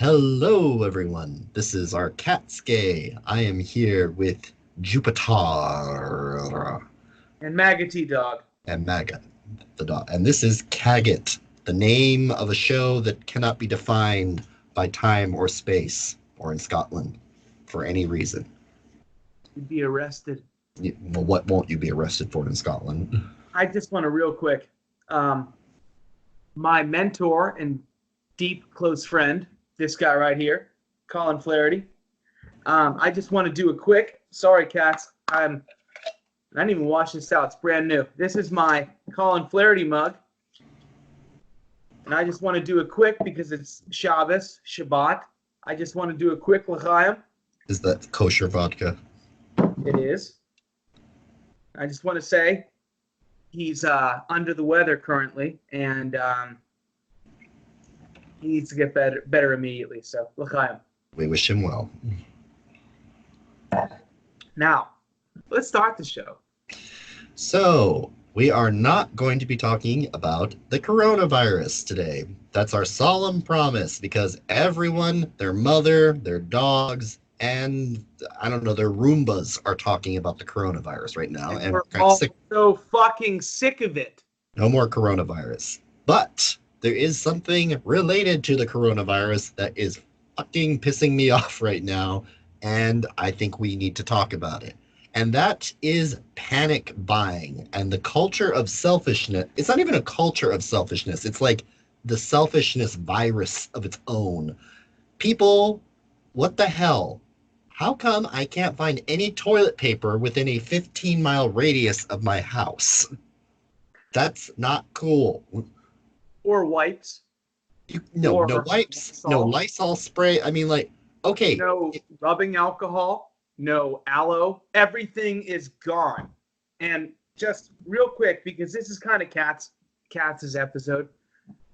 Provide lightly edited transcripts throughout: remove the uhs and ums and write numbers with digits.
Hello, everyone. This is our Catskay. I am here with Jewpiter And Maggoty Dog. and Maga, the dog. And this is Kaggot, the name of a show that cannot be defined by time or space or in Scotland for any reason. You'd be arrested. Well, what won't you be arrested for in Scotland? I just want to real quick. My mentor and deep close friend, this guy right here, Colin Flaherty. I just want to do a quick. Sorry, cats. I didn't even wash this out. It's brand new. This is my Colin Flaherty mug. And I just want to do a quick because it's Shabbat. I just want to do a quick l'chaim. Is that kosher vodka? It is. I just want to say he's under the weather currently, and he needs to get better immediately. So, l'chaim. We wish him well. Now, let's start the show. So, we are not going to be talking about the coronavirus today. That's our solemn promise because everyone, their mother, their dogs, and I don't know, their Roombas are talking about the coronavirus right now. And we're all so fucking sick of it. No more coronavirus. But there is something related to the coronavirus that is fucking pissing me off right now, and I think we need to talk about it. And that is panic buying and the culture of selfishness. It's not even a culture of selfishness. It's like the selfishness virus of its own. People, what the hell? How come I can't find any toilet paper within a 15-mile radius of my house? That's not cool. Or wipes. No wipes, no Lysol spray. I mean, like, okay. No rubbing alcohol. No aloe. Everything is gone. And just real quick, because this is kind of Katz's episode,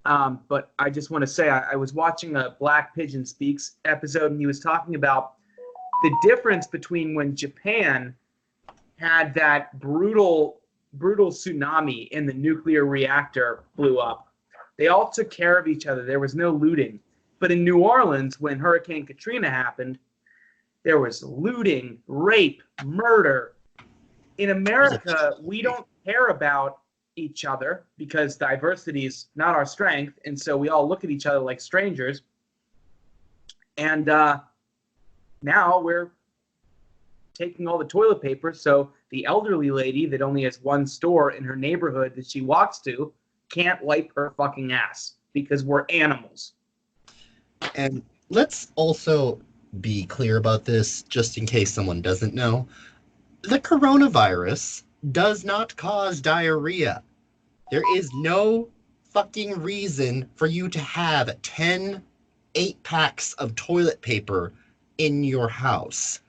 but I just want to say I was watching a Black Pigeon Speaks episode, and he was talking about the difference between when Japan had that brutal tsunami and the nuclear reactor blew up. They all took care of each other. There was no looting. But in New Orleans, when Hurricane Katrina happened, there was looting, rape, murder. In America, we don't care about each other because diversity is not our strength, and so we all look at each other like strangers. And now we're taking all the toilet paper, so the elderly lady that only has one store in her neighborhood that she walks to can't wipe her fucking ass because we're animals. And let's also be clear about this, just in case someone doesn't know. The coronavirus does not cause diarrhea. There is no fucking reason for you to have 10 8-packs of toilet paper in your house.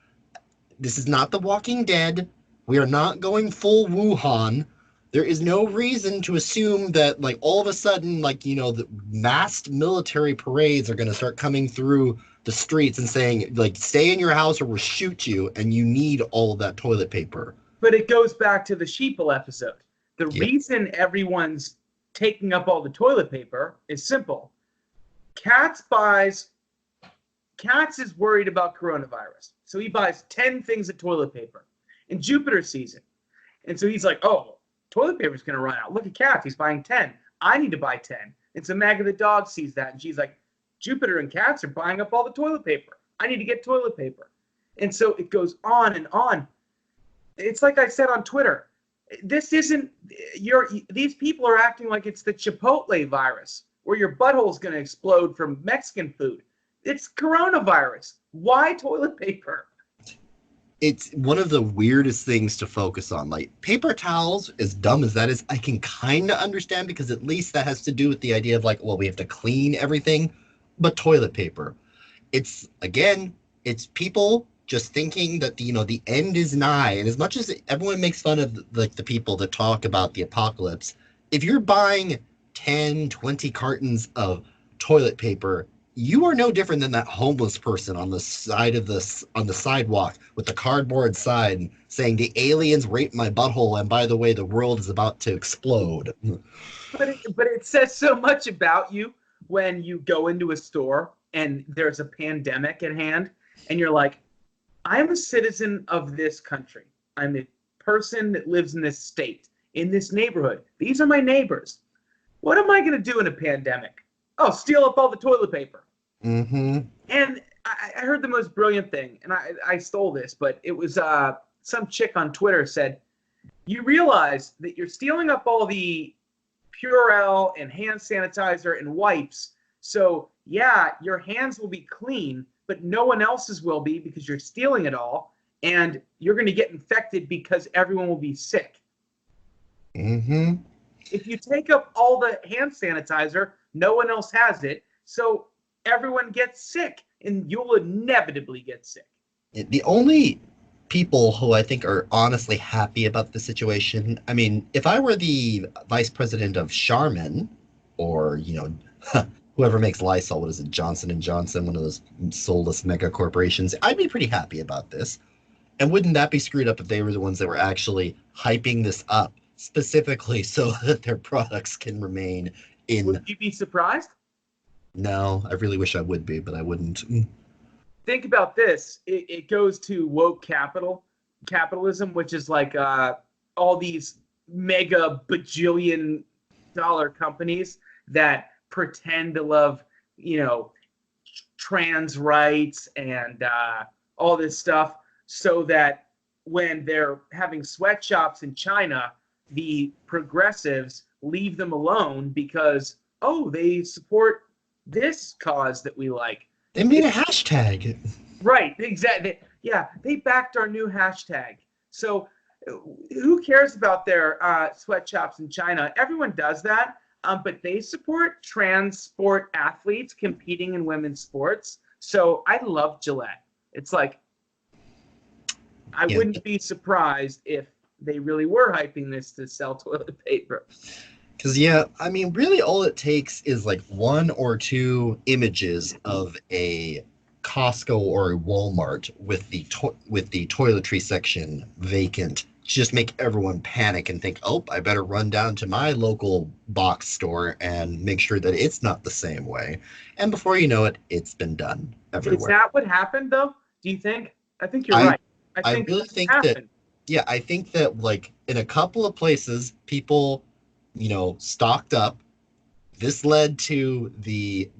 This is not The Walking Dead. We are not going full Wuhan. There is no reason to assume that, like, all of a sudden, like, you know, the massed military parades are going to start coming through the streets and saying, like, stay in your house or we'll shoot you, and you need all of that toilet paper. But it goes back to the sheeple episode. The reason everyone's taking up all the toilet paper is simple. Katz is worried about coronavirus. So he buys 10 things of toilet paper. And Jewpiter sees it. And so he's like, oh, toilet paper's going to run out. Look at Katz. He's buying 10. I need to buy 10. And so Maggie the dog sees that. And she's like, Jewpiter and Katz are buying up all the toilet paper. I need to get toilet paper. And so it goes on and on. It's like I said on Twitter. This isn't these people are acting like it's the Chipotle virus where your butthole's going to explode from Mexican food. It's coronavirus. Why toilet paper? It's one of the weirdest things to focus on. Like, paper towels, as dumb as that is, I can kind of understand because at least that has to do with the idea of, like, well, we have to clean everything. But toilet paper, it's people just thinking that, you know, the end is nigh. And as much as everyone makes fun of, like, the people that talk about the apocalypse, if you're buying 10, 20 cartons of toilet paper, you are no different than that homeless person on the sidewalk with the cardboard sign saying the aliens raped my butthole, and by the way, the world is about to explode. But it says so much about you when you go into a store and there's a pandemic at hand, and you're like, I'm a citizen of this country. I'm a person that lives in this state, in this neighborhood. These are my neighbors. What am I going to do in a pandemic? Oh, steal up all the toilet paper. Mm-hmm. And I heard the most brilliant thing, and I stole this, but it was some chick on Twitter said, you realize that you're stealing up all the Purell and hand sanitizer and wipes. So, yeah, your hands will be clean, but no one else's will be because you're stealing it all, and you're going to get infected because everyone will be sick. Mm-hmm. If you take up all the hand sanitizer, no one else has it, so everyone gets sick, and you'll inevitably get sick. The only people who I think are honestly happy about the situation, I mean, if I were the vice president of Charmin, or, whoever makes Lysol, what is it, Johnson & Johnson, one of those soulless mega corporations, I'd be pretty happy about this. And wouldn't that be screwed up if they were the ones that were actually hyping this up specifically so that their products can remain in... Would you be surprised? No, I really wish I would be, but I wouldn't. Think about this. It goes to woke capitalism, which is like all these mega bajillion dollar companies that pretend to love, trans rights and all this stuff, so that when they're having sweatshops in China, the progressives leave them alone because, they support this cause that we like. They made a hashtag. Right, exactly. Yeah, they backed our new hashtag. So who cares about their sweatshops in China? Everyone does that, but they support trans sport athletes competing in women's sports. So I love Gillette. It's like, I wouldn't be surprised if they really were hyping this to sell toilet paper. Because, I mean, really all it takes is like one or two images of a Costco or a Walmart with the toiletry section vacant to just make everyone panic and think, I better run down to my local box store and make sure that it's not the same way. And before you know it, it's been done everywhere. Is that what happened, though? Do you think? I think you're right. I really think that, I think that, like, in a couple of places, people, stocked up. This led to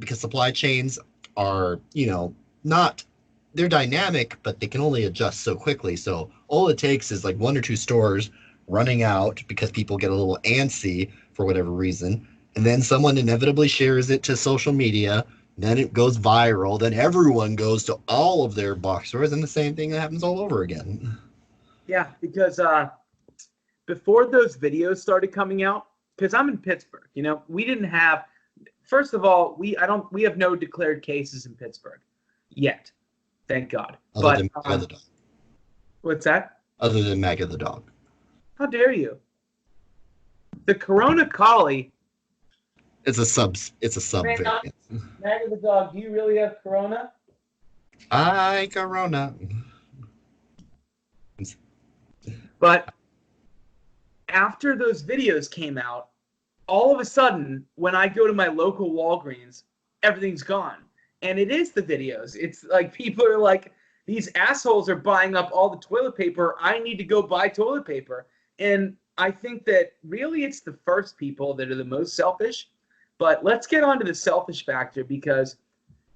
because supply chains are, they're dynamic, but they can only adjust so quickly. So all it takes is like one or two stores running out because people get a little antsy for whatever reason. And then someone inevitably shares it to social media. Then it goes viral. Then everyone goes to all of their box stores, and the same thing happens all over again. Yeah, because before those videos started coming out, because I'm in Pittsburgh, we didn't have. First of all, we have no declared cases in Pittsburgh yet, thank God. Other than Magga the dog. What's that? Other than Magga the dog. How dare you? The Corona Collie. It's a sub variant. Magga the dog. Do you really have Corona? Corona. But after those videos came out, all of a sudden, when I go to my local Walgreens, everything's gone. And it is the videos. It's like people are like, these assholes are buying up all the toilet paper. I need to go buy toilet paper. And I think that really it's the first people that are the most selfish. But let's get on to the selfish factor, because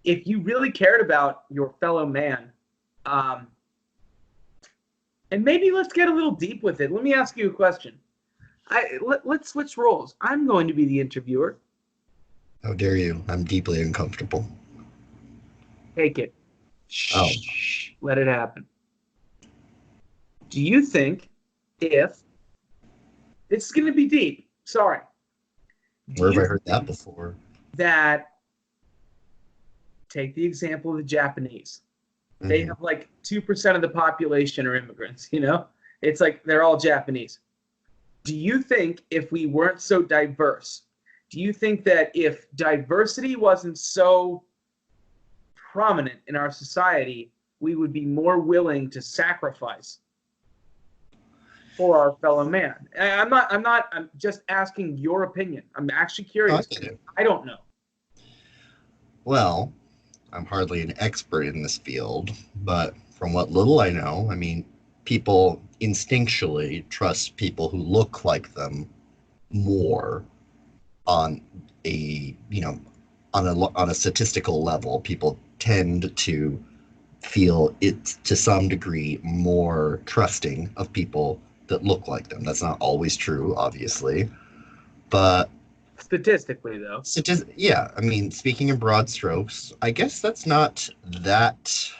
if you really cared about your fellow man, and maybe let's get a little deep with it. Let me ask you a question. Let's switch roles. I'm going to be the interviewer. How dare you? I'm deeply uncomfortable. Take it. Shh. Let it happen. Do you think if... It's going to be deep. Sorry. Where have I heard that before? That... Take the example of the Japanese. They have like 2% of the population are immigrants, It's like they're all Japanese. Do you think if we weren't so diverse, do you think that if diversity wasn't so prominent in our society, we would be more willing to sacrifice for our fellow man? I'm just asking your opinion. I'm actually curious. I don't know. Well, I'm hardly an expert in this field, but from what little I know, I mean, people instinctually trust people who look like them more on a, on a statistical level. People tend to feel it to some degree more trusting of people that look like them. That's not always true, obviously, but Statistically, though. yeah, I mean, speaking in broad strokes, I guess that's not that.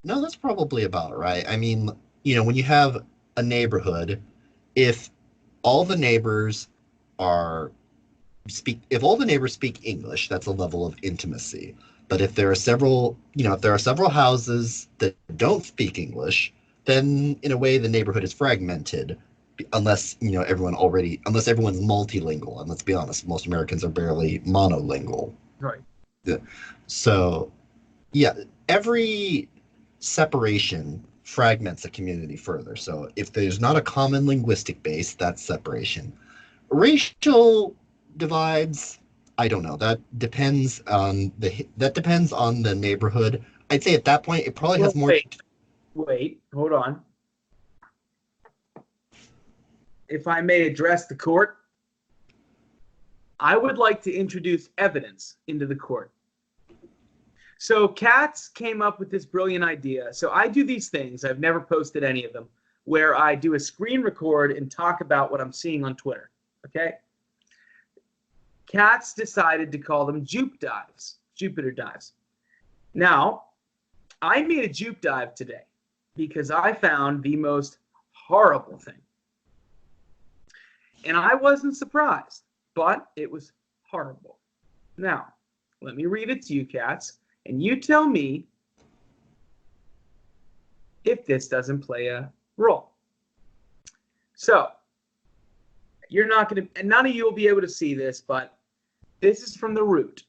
No, that's probably about right. I mean, when you have a neighborhood, if all the neighbors are if all the neighbors speak English, that's a level of intimacy. But if there are several, if there are several houses that don't speak English, then in a way the neighborhood is fragmented, unless unless everyone's multilingual. And let's be honest, most Americans are barely monolingual. Right. Yeah. So, yeah, every separation fragments a community further. So if there's not a common linguistic base, that's separation. Racial divides, I don't know. That depends on the neighborhood. I'd say at that point it probably Well, has more. wait, hold on. If I may address the court, I would like to introduce evidence into the court. So Katz came up with this brilliant idea. So I do these things, I've never posted any of them, where I do a screen record and talk about what I'm seeing on Twitter. Okay? Katz decided to call them Jewpiter dives. Now, I made a Jupe dive today because I found the most horrible thing. And I wasn't surprised, but it was horrible. Now, let me read it to you, Katz, and you tell me if this doesn't play a role. So, you're not going to, and none of you will be able to see this, but this is from The Root.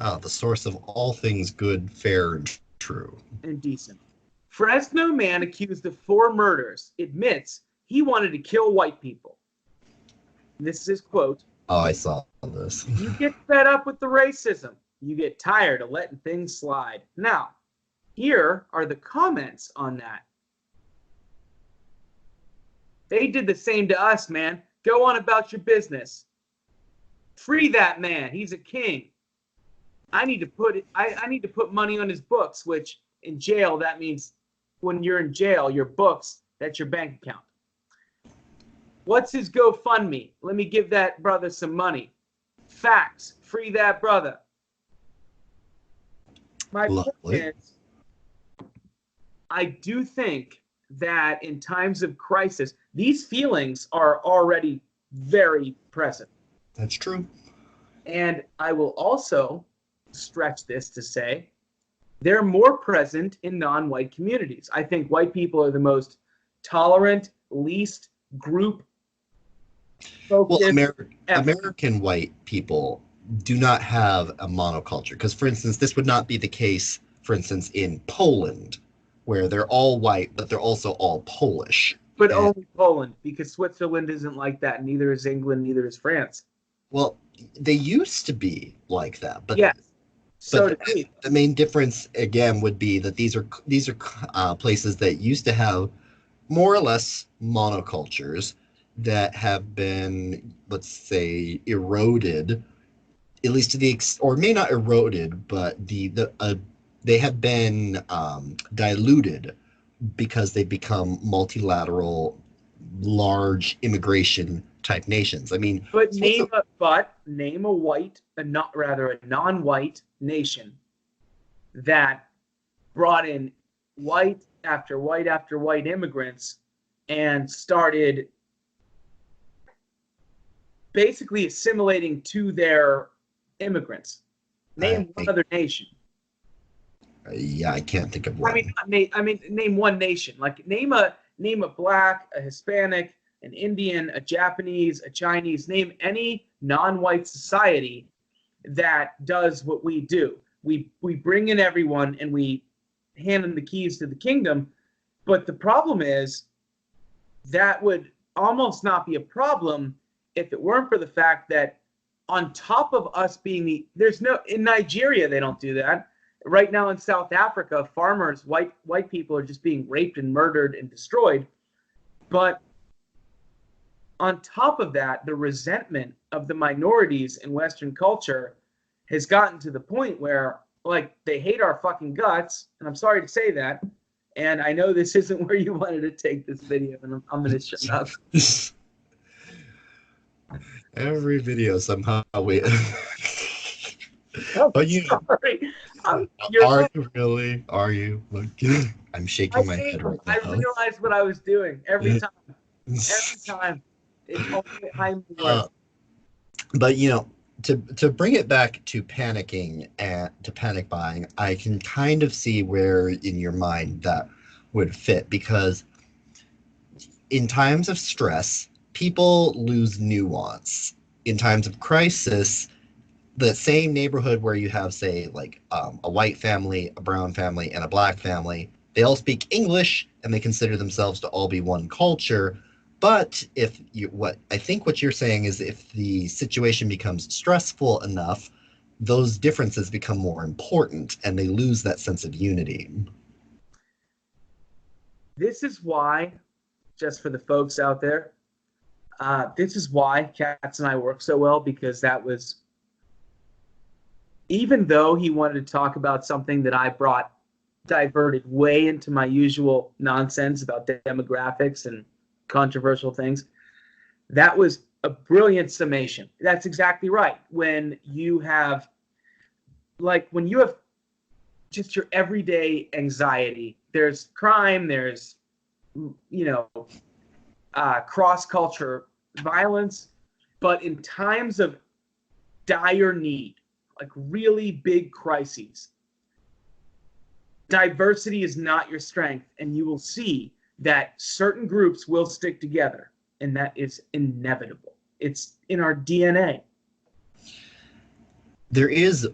Oh, the source of all things good, fair, and true. And decent. Fresno man accused of 4 murders admits he wanted to kill white people. This is his quote. Oh, I saw this. You get fed up with the racism. You get tired of letting things slide. Now, here are the comments on that. They did the same to us, man. Go on about your business. Free that man. He's a king. I need to put money on his books, which in jail, that means when you're in jail, your books, that's your bank account. What's his GoFundMe? Let me give that brother some money. Facts. Free that brother. My point is, I do think that in times of crisis, these feelings are already very present. That's true. And I will also stretch this to say they're more present in non-white communities. I think white people are the most tolerant, least group focused. Well, American white people do not have a monoculture. Because, for instance, this would not be the case, for instance, in Poland, where they're all white, but they're also all Polish. But only Poland, because Switzerland isn't like that. Neither is England, neither is France. Well, they used to be like that, but yes. So but the main difference again would be that these are places that used to have more or less monocultures that have been, let's say, eroded, at least to the or may not eroded, but they have been diluted because they become multilateral, large immigration type nations. I mean, but name a non-white nation that brought in white after white after white immigrants and started basically assimilating to their immigrants. Name one other nation. Yeah, I can't think of one. I mean, name one nation. Like name a black, a Hispanic, an Indian, a Japanese, a Chinese. Name any non-white society that does what we do. We bring in everyone and we hand them the keys to the kingdom. But the problem is that would almost not be a problem if it weren't for the fact that on top of us being in Nigeria, they don't do that. Right now in South Africa, farmers, white people are just being raped and murdered and destroyed. But on top of that, the resentment of the minorities in Western culture has gotten to the point where, like, they hate our fucking guts. And I'm sorry to say that. And I know this isn't where you wanted to take this video, and I'm going to shut up. Every video somehow we. Oh, But you sorry. are Right. you really? Are you? Look, I'm shaking my head right I now. realized what I was doing every time. Every time. It's only I'm the worst. But to bring it back to panicking and to panic buying, I can kind of see where in your mind that would fit, because in times of stress, people lose nuance. In times of crisis, the same neighborhood where you have, say, like a white family, a brown family, and a black family, they all speak English and they consider themselves to all be one culture. But what you're saying is, if the situation becomes stressful enough, those differences become more important and they lose that sense of unity. This is why, just for the folks out there, this is why Katz and I work so well, because that was, even though he wanted to talk about something that I brought diverted way into my usual nonsense about demographics and controversial things, that was a brilliant summation. That's exactly right. When you have just your everyday anxiety, there's crime, there's cross-culture violence, but in times of dire need, like really big crises, diversity is not your strength, and you will see that certain groups will stick together, and that is inevitable. It's in our DNA. There is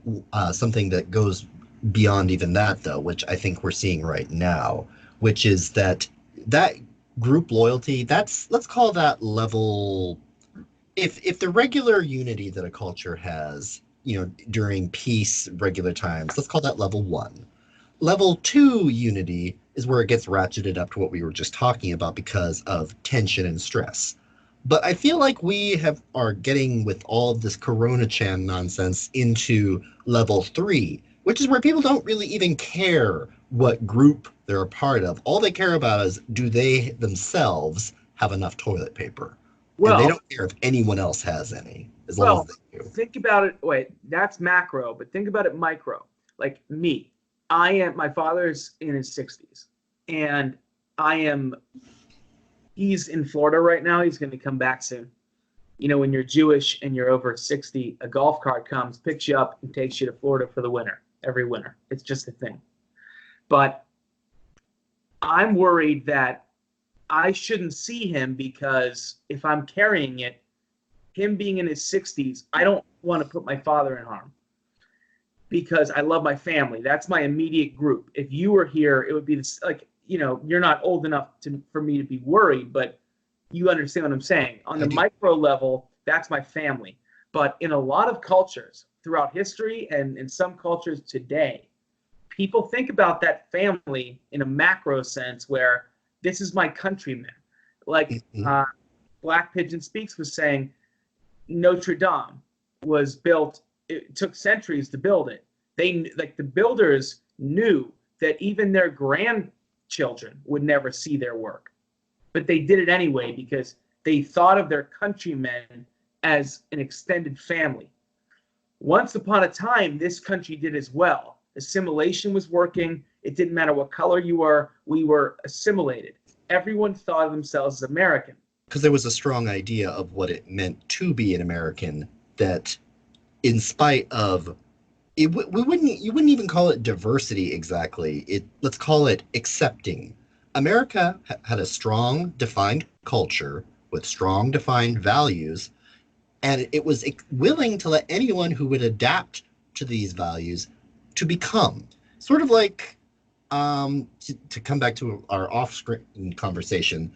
something that goes beyond even that, though, which I think we're seeing right now, which is that group loyalty, let's call that level. If the regular unity that a culture has, during peace, regular times, let's call that level 1. Level 2 unity is where it gets ratcheted up to what we were just talking about because of tension and stress. But I feel like we are getting, with all of this Corona-chan nonsense, into level 3, which is where people don't really even care what group they're a part of. All they care about is, do they themselves have enough toilet paper? And they don't care if anyone else has any, as long as they do. Think about it. Wait, that's macro, but think about it micro. Like me, my father's in his 60s, and he's in Florida right now. He's going to come back soon. When you're Jewish and you're over 60, a golf cart comes, picks you up, and takes you to Florida for the winter, every winter. It's just a thing. But I'm worried that I shouldn't see him, because if I'm carrying it, him being in his 60s, I don't want to put my father in harm, because I love my family. That's my immediate group. If you were here, it would be this, you're not old enough for me to be worried, but you understand what I'm saying. On the micro level, that's my family. But in a lot of cultures throughout history, and in some cultures today, people think about that family in a macro sense, where this is my countryman. Like Black Pigeon Speaks was saying, Notre Dame was built, it took centuries to build it. The builders knew that even their grandchildren would never see their work. But they did it anyway, because they thought of their countrymen as an extended family. Once upon a time, this country did as well. Assimilation was working. It didn't matter what color you were. We were assimilated. Everyone thought of themselves as American. Because there was a strong idea of what it meant to be an American, that in spite of it, you wouldn't even call it diversity exactly. Let's call it accepting. America had a strong, defined culture with strong, defined values, and it was willing to let anyone who would adapt to these values to become. Sort of like, to come back to our off-screen conversation,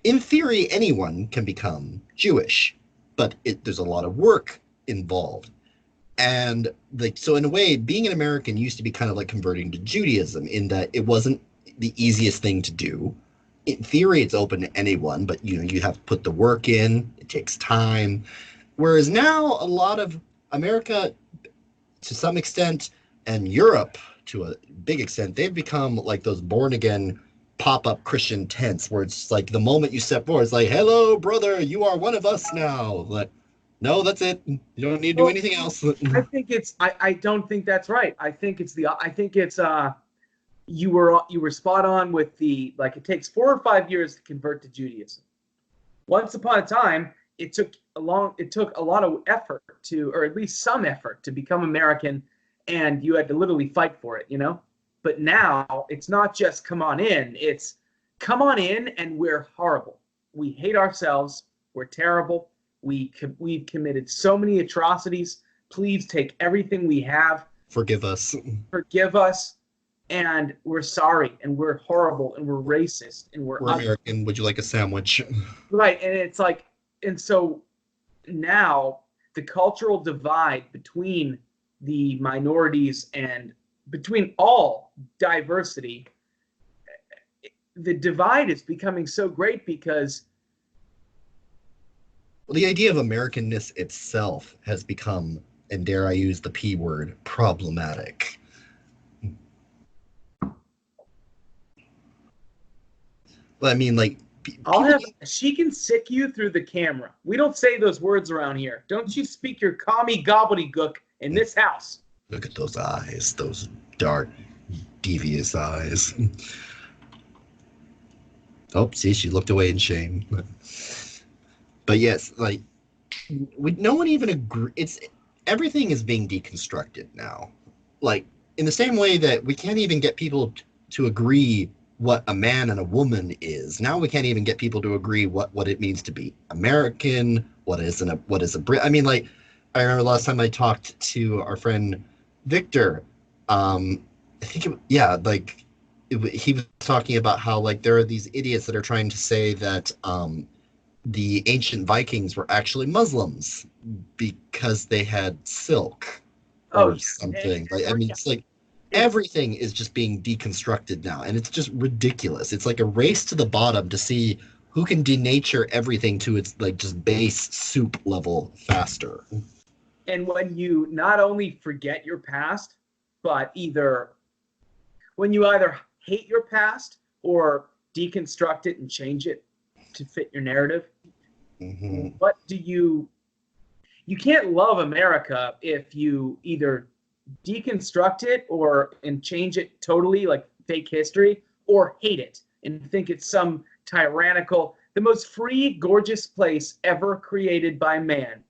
in theory, anyone can become Jewish, but there's a lot of work involved. And like, so in a way, being an American used to be kind of like converting to Judaism, in that it wasn't the easiest thing to do. In theory, it's open to anyone, but you have to put the work in. It takes time. Whereas now, a lot of America, to some extent, and Europe to a big extent, they've become like those born again pop-up Christian tents where it's like the moment you step forward, it's like, hello, brother, you are one of us now. Like, no, that's it. You don't need to do Well, anything else. I think it's. I don't think that's right. I think it's the. I think it's. You were spot on with the, like, it takes 4 or 5 years to convert to Judaism. Once upon a time, it took a lot of effort to, or at least some effort, to become American, and you had to literally fight for it. But now it's not just come on in, it's come on in and we're horrible. We hate ourselves, we're terrible, we've committed so many atrocities. Please take everything we have. Forgive us. Forgive us. And we're sorry, and we're horrible, and we're racist, and we're American. Would you like a sandwich? right. And it's like, and so now the cultural divide between the minorities and between all diversity, the divide is becoming so great because Well, the idea of Americanness itself has become, and dare I use the P word, problematic. But I mean, like, she can sick you through the camera. We don't say those words around here. Don't you speak your commie gobbledygook in this house. Look at those eyes, those dark, devious eyes. Oh, see, she looked away in shame. But yes, like, no one even agree. Everything is being deconstructed now. Like, in the same way that we can't even get people to agree what a man and a woman is. Now we can't even get people to agree what it means to be American, what is a Brit. I mean, like, I remember last time I talked to our friend Victor. I think he was talking about how, like, there are these idiots that are trying to say that the ancient Vikings were actually Muslims because they had silk or something. Like, I mean, it's like everything is just being deconstructed now, and it's just ridiculous. It's like a race to the bottom to see who can denature everything to its, like, just base soup level faster. And when you not only forget your past, but when you either hate your past or deconstruct it and change it to fit your narrative, what do you can't love America if you either deconstruct it and change it totally, like fake history, or hate it and think it's some tyrannical, the most free, gorgeous place ever created by man.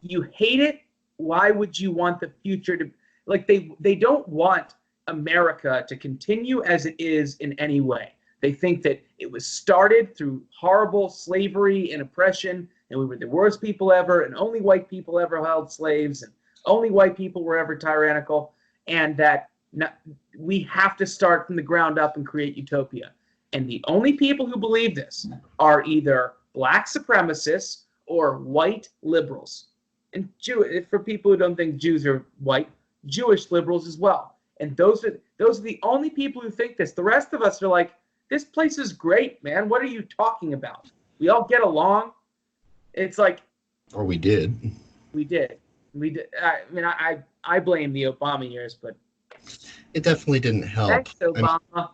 You hate it. Why would you want the future to, like, they don't want America to continue as it is in any way. They think that it was started through horrible slavery and oppression, and we were the worst people ever, and only white people ever held slaves, and only white people were ever tyrannical, and that we have to start from the ground up and create utopia. And the only people who believe this are either black supremacists or white liberals. And for people who don't think Jews are white, Jewish liberals as well. And those are the only people who think this. The rest of us are like, this place is great, man. What are you talking about? We all get along. It's like, or we did. We did. I mean, I blame the Obama years, but it definitely didn't help. Thanks, Obama. I mean,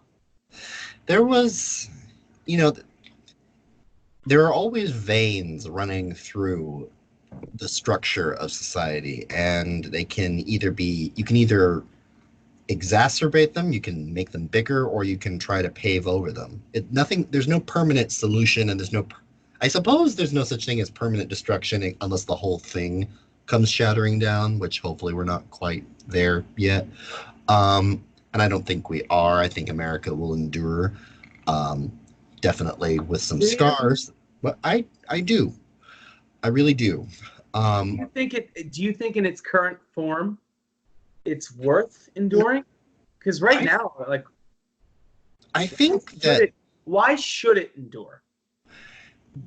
there was, there are always veins running through the structure of society, and they can either you can either exacerbate them, you can make them bigger, or you can try to pave over them. There's no permanent solution, and I suppose there's no such thing as permanent destruction unless the whole thing comes shattering down, which hopefully we're not quite there yet. And I don't think we are. I think America will endure, definitely with some scars, but I do. I really do. Do you think in its current form it's worth enduring? Because now, like, I think that why should it endure?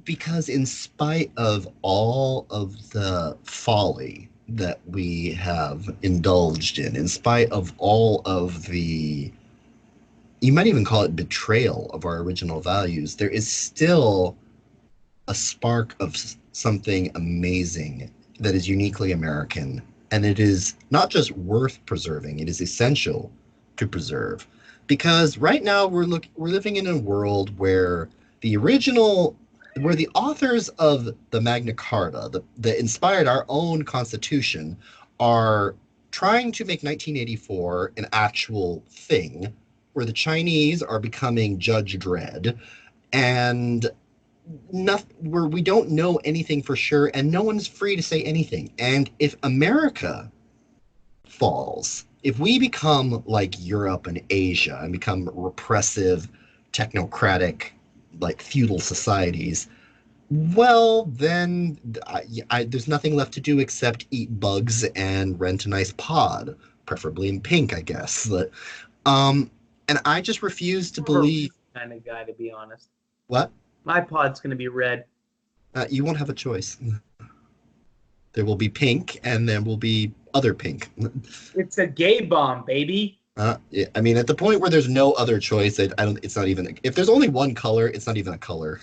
Because in spite of all of the folly that we have indulged in spite of all of the, you might even call it betrayal of our original values, there is still a spark of something amazing that is uniquely American. And it is not just worth preserving, it is essential to preserve. Because right now we're living in a world where the original where the authors of the Magna Carta, that inspired our own Constitution, are trying to make 1984 an actual thing, where the Chinese are becoming Judge Dredd, and where we don't know anything for sure, and no one's free to say anything. And if America falls, if we become like Europe and Asia and become repressive, technocratic, like feudal societies, well, then there's nothing left to do except eat bugs and rent a nice pod, preferably in pink, I guess. But, um, and I just refuse to believe. Kind of guy, to be honest. What? My pod's going to be red. You won't have a choice. There will be pink, and there will be other pink. It's a gay bomb, baby. Yeah, I mean, at the point where there's no other choice, I don't. It's not even. If there's only one color, it's not even a color.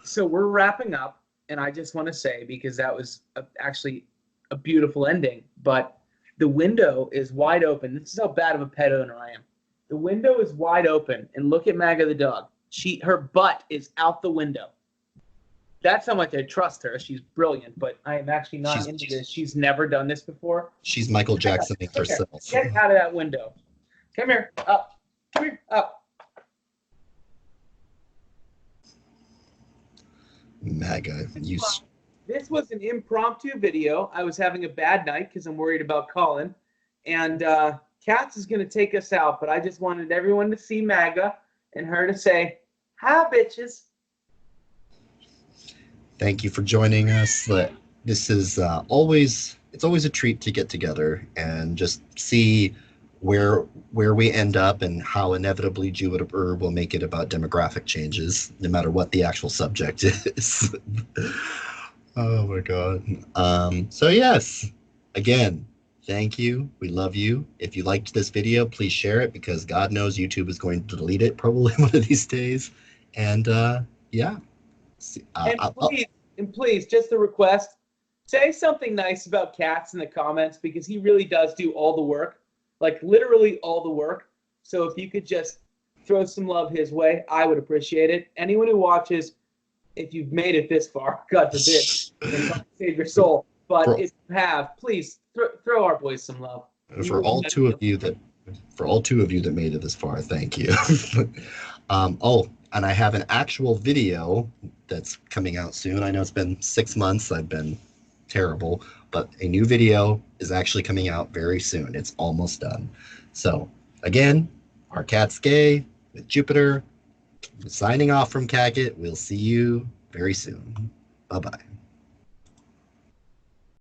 So we're wrapping up, and I just want to say, because that was actually a beautiful ending, but the window is wide open. This is how bad of a pet owner I am. The window is wide open, and look at Magga the dog. Her butt is out the window. That's how much I trust her. She's brilliant, but I am actually not into this. She's never done this before. She's Michael Jacksoning herself. Get out of that window. Come here, up. Come here, up. Magga, This was an impromptu video. I was having a bad night because I'm worried about Colin. And Katz is going to take us out, but I just wanted everyone to see Magga and her to say, hi, bitches. Thank you for joining us. This is always a treat to get together and just see where we end up and how inevitably Jewpiter will make it about demographic changes, no matter what the actual subject is. Oh my God. So yes, again, thank you. We love you. If you liked this video, please share it, because God knows YouTube is going to delete it probably one of these days. And yeah. And please, just a request, say something nice about Katz in the comments, because he really does do all the work, like literally all the work. So if you could just throw some love his way, I would appreciate it. Anyone who watches, if you've made it this far, God forbid, save your soul. But if you have, please throw our boys some love. For all two of you that made it this far, thank you. And I have an actual video that's coming out soon. I know it's been 6 months. I've been terrible, but a new video is actually coming out very soon. It's almost done. So again, our cat's gay with Jewpiter. Signing off from Kaggot. We'll see you very soon. Bye-bye.